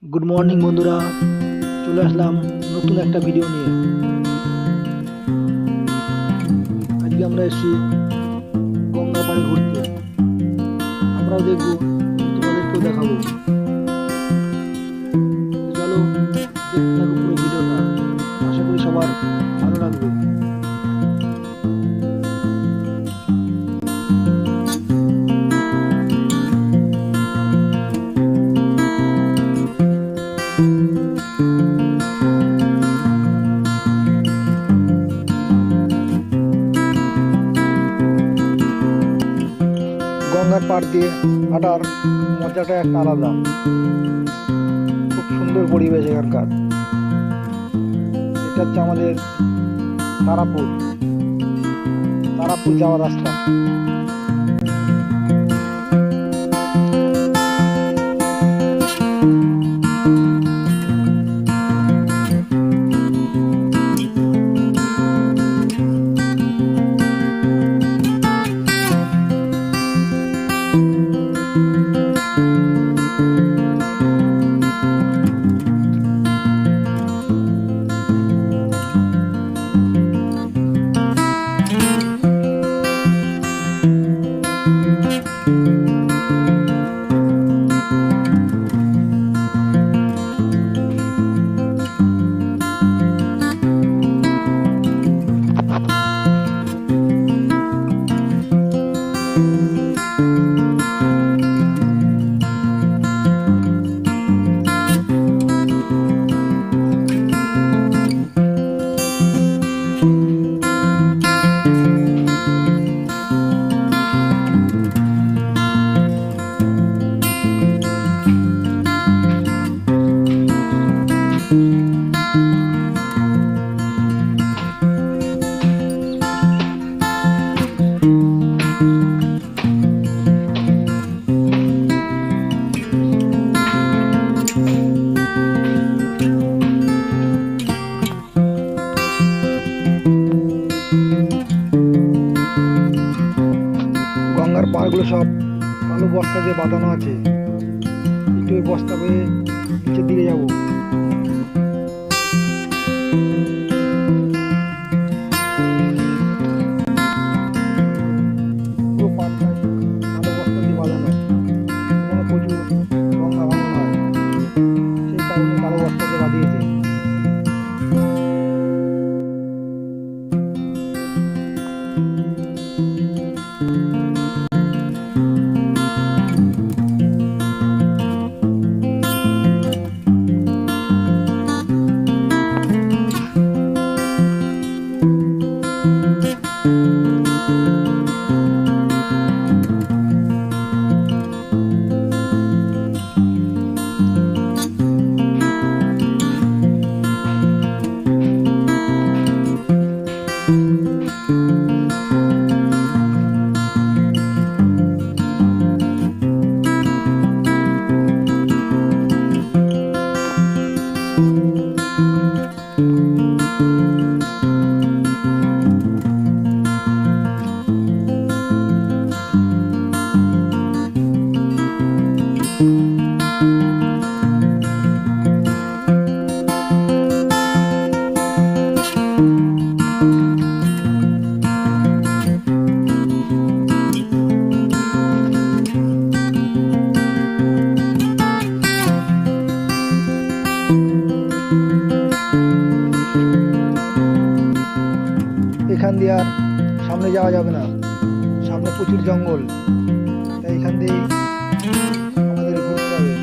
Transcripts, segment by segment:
Good morning বন্ধুরা, চলে আসলাম নতুন একটা ভিডিও নিয়ে। আজকে আমরা এসেছি গঙ্গা পাড়ে ঘুরতে। আমরাও দেখবো, তোমাদেরকেও দেখাবো। তো চলো দেখতে থাকো পুরো ভিডিওটা। আশা করি সবার ভালো লাগবে। গঙ্গার পাড় দিয়ে হাঁটার মজাটা একটা আলাদা। খুব সুন্দর পরিবেশ এখানকার। এটা হচ্ছে আমাদের তারাপুর তারাপুর যাওয়ার রাস্তা। গঙ্গার পাড়গুলো সব কালো বস্তা দিয়ে বাঁধানো আছে। একটু ওই বস্তা বয়ে নিচের দিকে যাবো। পুরো পাড়টাই কালো বস্তা দিয়ে বাঁধানো। এখানে প্রচুর গঙ্গা ভাঙন হয়, সেই কারণে কালো বস্তা দিয়ে বাঁধিয়েছে। এখান দিয়ে আর সামনে যাওয়া যাবে না, সামনে প্রচুর জঙ্গল। তাই এখান দিয়ে আমাদের ঘুরতে হবে।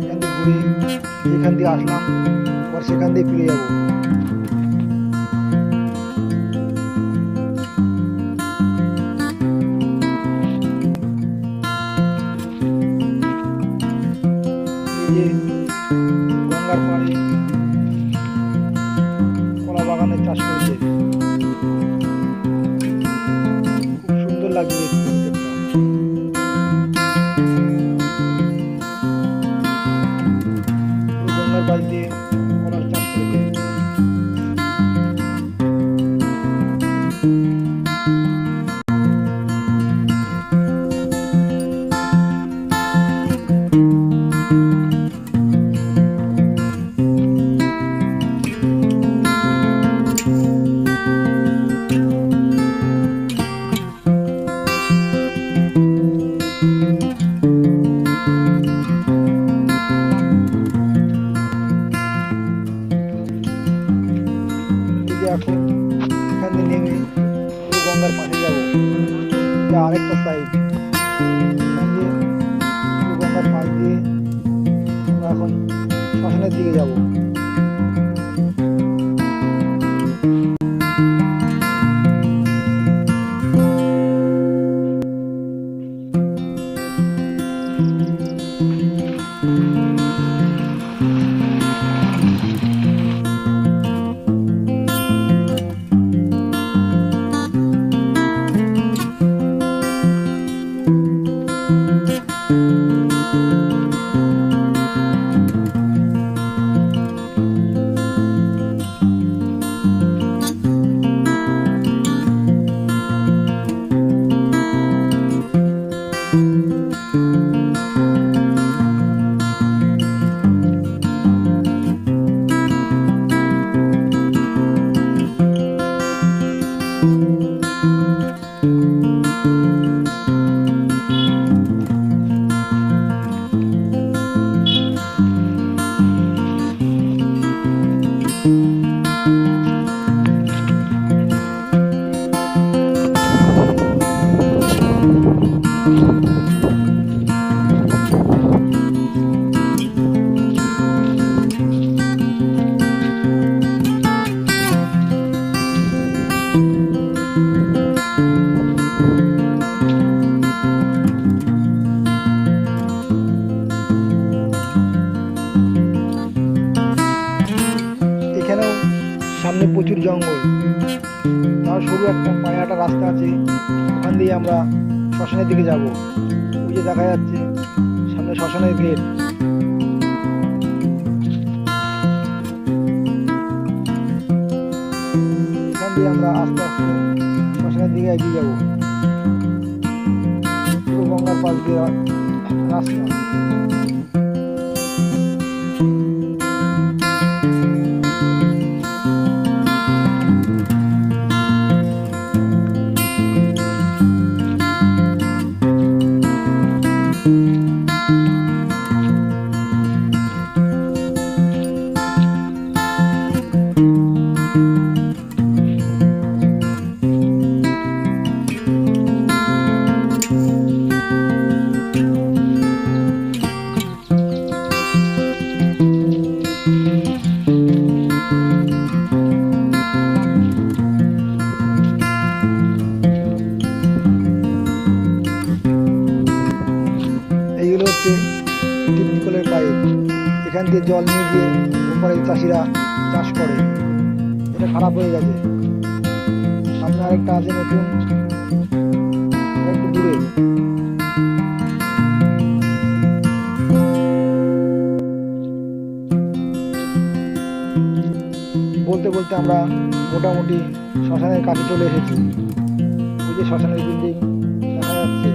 এখান দিয়ে ঘুরে যেখান দিয়ে আসলাম আবার সেখান দিয়ে ফিরে যাবো। এই যে গঙ্গার পাড়ে কলা বাগানের চাষ করেছে, খুব সুন্দর লাগছে দেখতে ভিতরটা। পুরো গঙ্গার পাশ দিয়ে কলার চাষ করেছে। এখন এখান থেকে নেমে পুরো গঙ্গার পাশে যাবো, এটা আরেকটা সাইড। এখান দিয়ে পুরো গঙ্গার পাশ দিয়ে আমরা এখন শ্মশানের দিকে যাবো। এখানেও সামনে প্রচুর জঙ্গল, তার সরু একটা পায়ে হাঁটা রাস্তা আছে, ওখান দিয়ে আমরা শ্মশানের দিকে যাব। ওই যে দেখা যাচ্ছে সামনে শ্মশানের গেট। এখান দিয়ে আমরা আস্তে আস্তে শ্মশানের দিকে এগিয়ে যাব। পুরো গঙ্গার পাশ দিয়ে রাস্তা। এইগুলো হচ্ছে টিপকলের পাইপ, এখান দিয়ে জল নিয়ে গিয়ে ওপরে চাষিরা চাষ করে। এটা খারাপ হয়ে গেছে, সামনে আরেকটা আছে নতুন, একটু দূরে। বলতে বলতে আমরা মোটামুটি শ্মশানের কাছে চলে এসেছি। ওই যে শ্মশানের বিল্ডিং দেখা যাচ্ছে।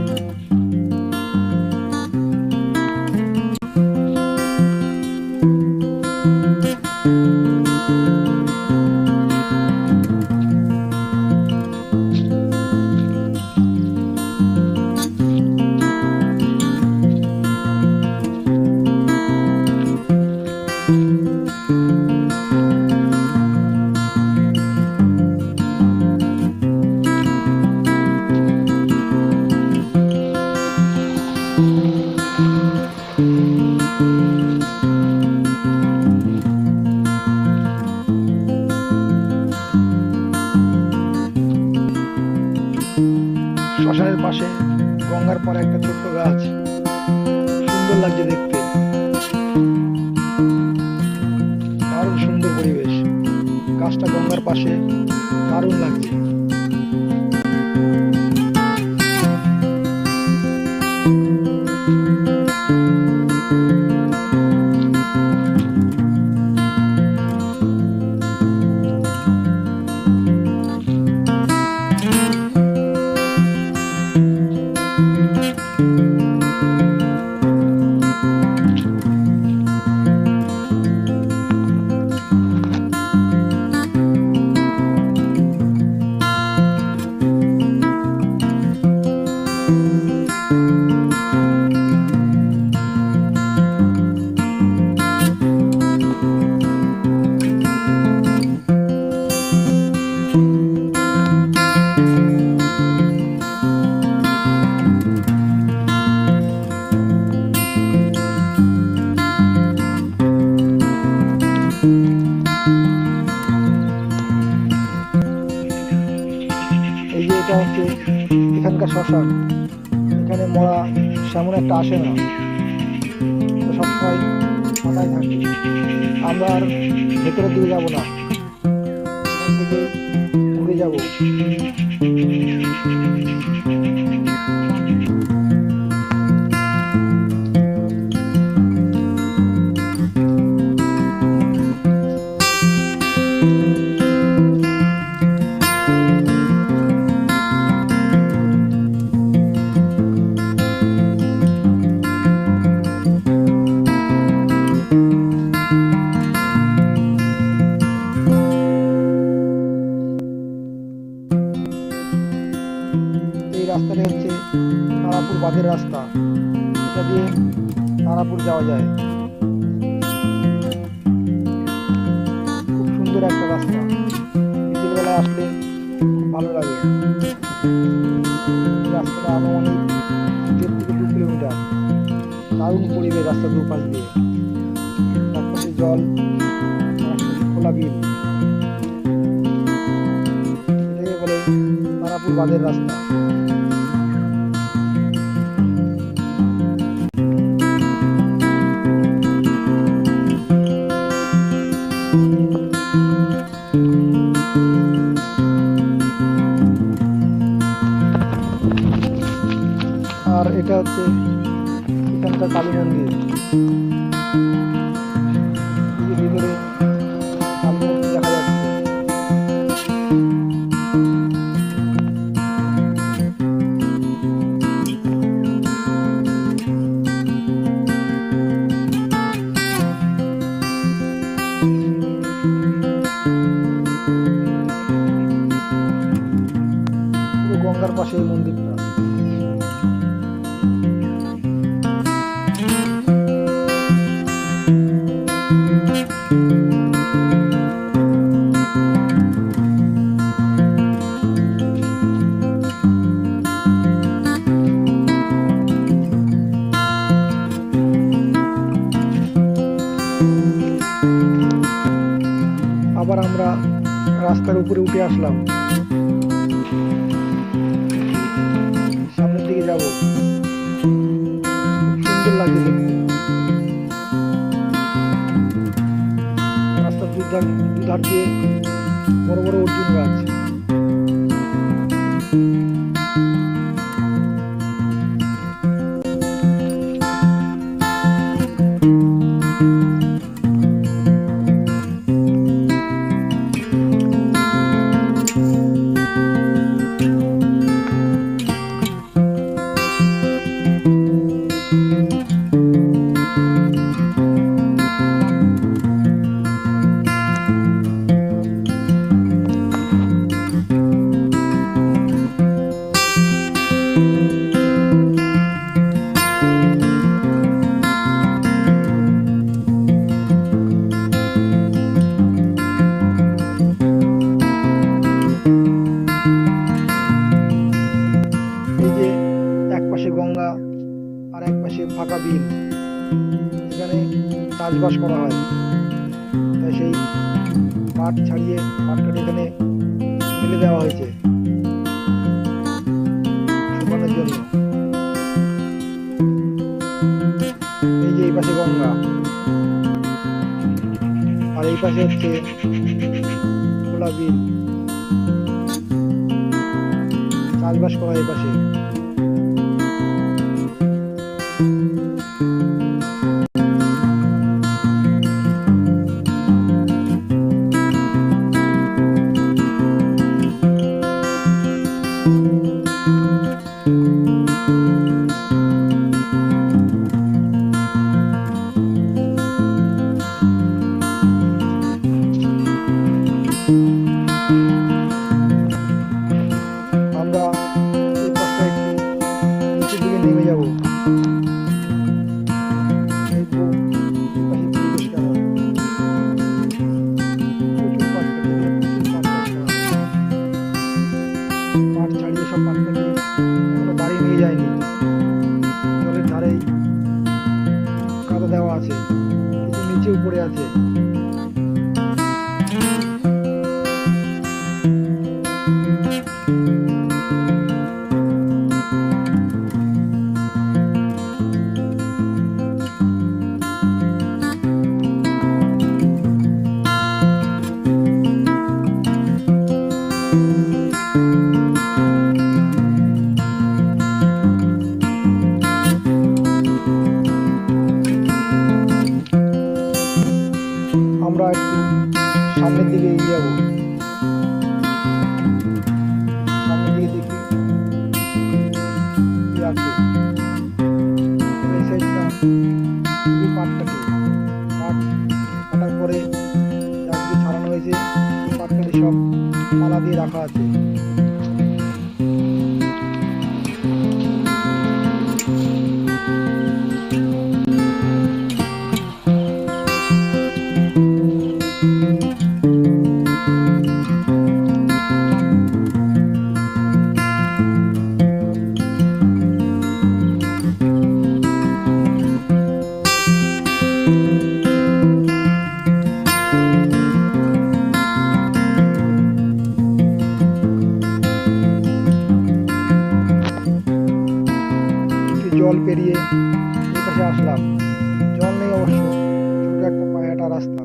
শ্মশানের পাশে গঙ্গার পাড়ে একটা ছোট্ট গাছ, সুন্দর লাগছে দেখতে, দারুণ সুন্দর পরিবেশ। গাছটা গঙ্গার পাশে দারুণ লাগছে। এখানকার শ্মশান, এখানে মরা সেমন একটা আসে না, তো সবসময় ফাঁকাই থাকে। আমরা আর ভেতরের দিকে যাবো না, এখান থেকে ঘুরে যাব। এই রাস্তাটা হচ্ছে তারাপুর বাঁধের রাস্তা, এটা দিয়ে তারাপুর যাওয়া যায়। খুব সুন্দর একটা রাস্তা, বিকেলবেলা আসলে খুব ভালো লাগে। এই রাস্তাটা আনুমানিক 1.5 থেকে 2 কিলোমিটার। দারুণ পরিবেশ রাস্তার দুপাশ দিয়ে, একপাশে জল আর একপাশে খোলা বিল, এটাকে বলে তারাপুর বাঁধের রাস্তা। আর এটা হচ্ছে এখানকার কালী মন্দির, ভিতরে কালী মন্দির দেখা যাচ্ছে। পুরো গঙ্গার পাশে এই মন্দিরটা। আবার আমরা রাস্তার উপরে উঠে আসলাম, সামনের দিকে যাব। খুব সুন্দর লাগছে দেখতে। রাস্তার দুধার দিয়ে বড় বড় অর্জুন গাছ। গঙ্গা আর এক পাশে ফাঁকা বিল, এখানে চাষবাস করা হয়। তাই সেই পাট ছাড়িয়ে পাট কাটে এখানে ফেলে দেওয়া হয়েছে শুকানোর জন্য। এই যে এই পাশে গঙ্গা, আর এই পাশে হচ্ছে খোলা বিল, চাষবাস করা এই পাশে। আমরা এই পাশটা একটু নিচের দিকে নেমে যাব, দেখবো এই পাশে পরিবেশ কেমন। প্রচুর পাট কেটে, পাট ছাড়িয়ে সব পাট কেটে এখনো বাড়ি নিয়ে যায়নি। জলের ধারেই কাদা দেওয়া আছে, কিছু নিচেও পড়ে আছে। আমরা একটু সামনের দিকে এগিয়ে যাবো। সামনের দিকে দেখি কি আছে। এই সাইডটা শুধু পাটকাঠি, পাট কাটার পরে চারদিকে ছাড়ানো হয়েছে, পাটকাঠি সব মালা দিয়ে রাখা আছে। জল পেরিয়ে এই পাশে আসলাম। জল নেই অবশ্য, ছোট একটা পায়ে হাঁটা রাস্তা।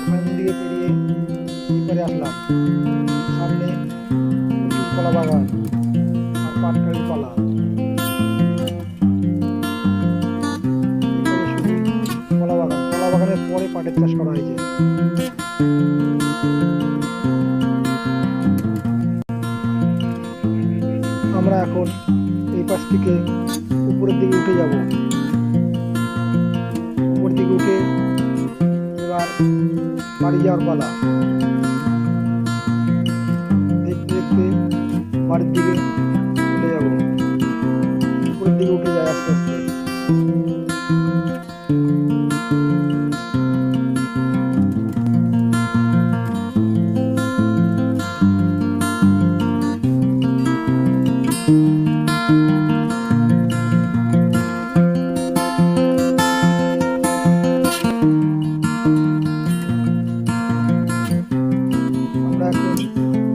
ওখান দিকে পেরিয়ে এই পারে আসলাম। সামনে প্রচুর কলা বাগান আর পাটকাঠির কলা। শুধু কলা বাগান, কলা বাগানের পরে পাটের চাষ করা হয়েছে। আমরা এখন এই পাশ থেকে উপরের দিকে উঠে যাব। উপর দিকে উঠে এবার বাড়ি যাওয়ার পালা। দেখতে দেখতে বাড়ির দিকে চলে যাব। উপরের দিকে উঠে যায় আস্তে আস্তে।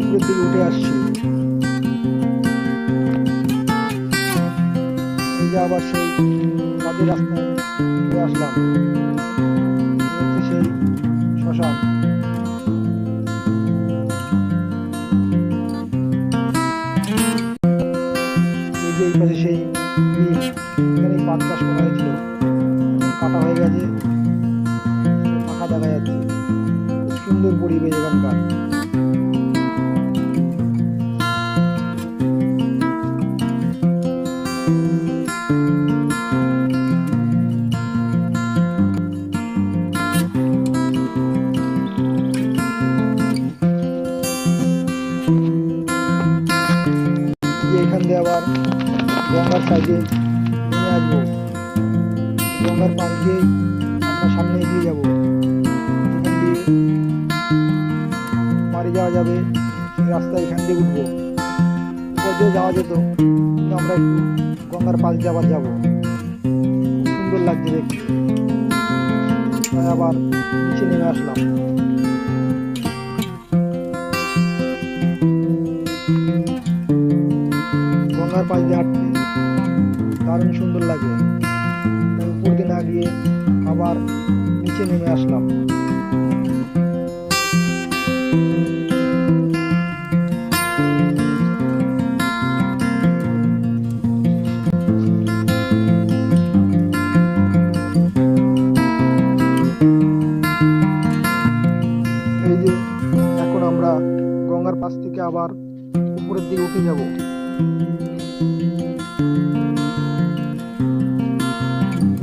উপরের দিকে উঠে আসছি। এই যে আবার সেই কাজের রাস্তায় চলে আসলাম। সেই শ্মশান। এই যে এই পাশে সেই বিল, এখানে পাট চাষ করা হয়েছিল, কাটা হয়ে গেছে, ফাঁকা দেখা যাচ্ছে। খুব সুন্দর পরিবেশ এখানকার। এখান দিয়ে আবার গঙ্গার সাইডে নেমে আসবো। গঙ্গার পাশ দিয়ে আমরা সামনে এগিয়ে যাবো। এখান দিয়ে বাড়ি যাওয়া যাবে, সেই রাস্তায় এখান দিয়ে উঠবো। উপর দিয়ে যাওয়া যেত, কিন্তু আমরা একটু গঙ্গার পাশ দিয়ে আবার যাবো। খুব সুন্দর লাগছে দেখতে, তাই আবার নিচে নেমে আসলাম। গঙ্গার পাশ দিয়ে হাঁটতে দারুণ সুন্দর লাগে। উপর দিয়ে না গিয়ে আবার নিচে নেমে আসলাম। এই যে এখন আমরা গঙ্গার পাশ থেকে আবার উপরের দিকে উঠে যাব।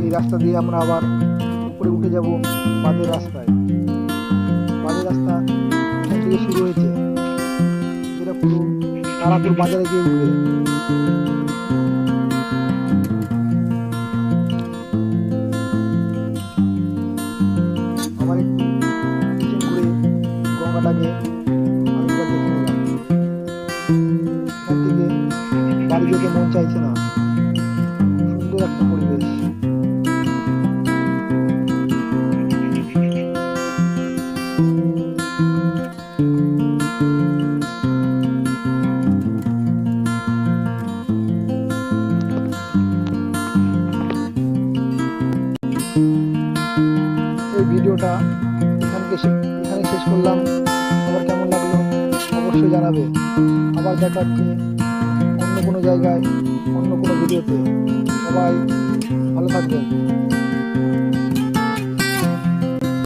এই রাস্তা দিয়ে আমরা আবার উপরে উঠে যাব বাঁধের রাস্তায়। বাঁধের রাস্তা এখান থেকে শুরু হয়েছে, যেটা পুরো তারাপুর বাজারে গিয়ে উঠবে। আমার একটু পিছন করে গঙ্গাটাকে আরেকবার দেখে নিলাম। এখান থেকে বাড়ি যেতে মন চাইছে না, সুন্দর একটা পরিবেশ। এই ভিডিওটা এখানে শেষ করলাম। সবার কেমন লাগলো অবশ্যই জানাবে। আবার দেখা হচ্ছে অন্য কোনো জায়গায়, অন্য কোনো ভিডিওতে। সবাই ভালো থাকবেন।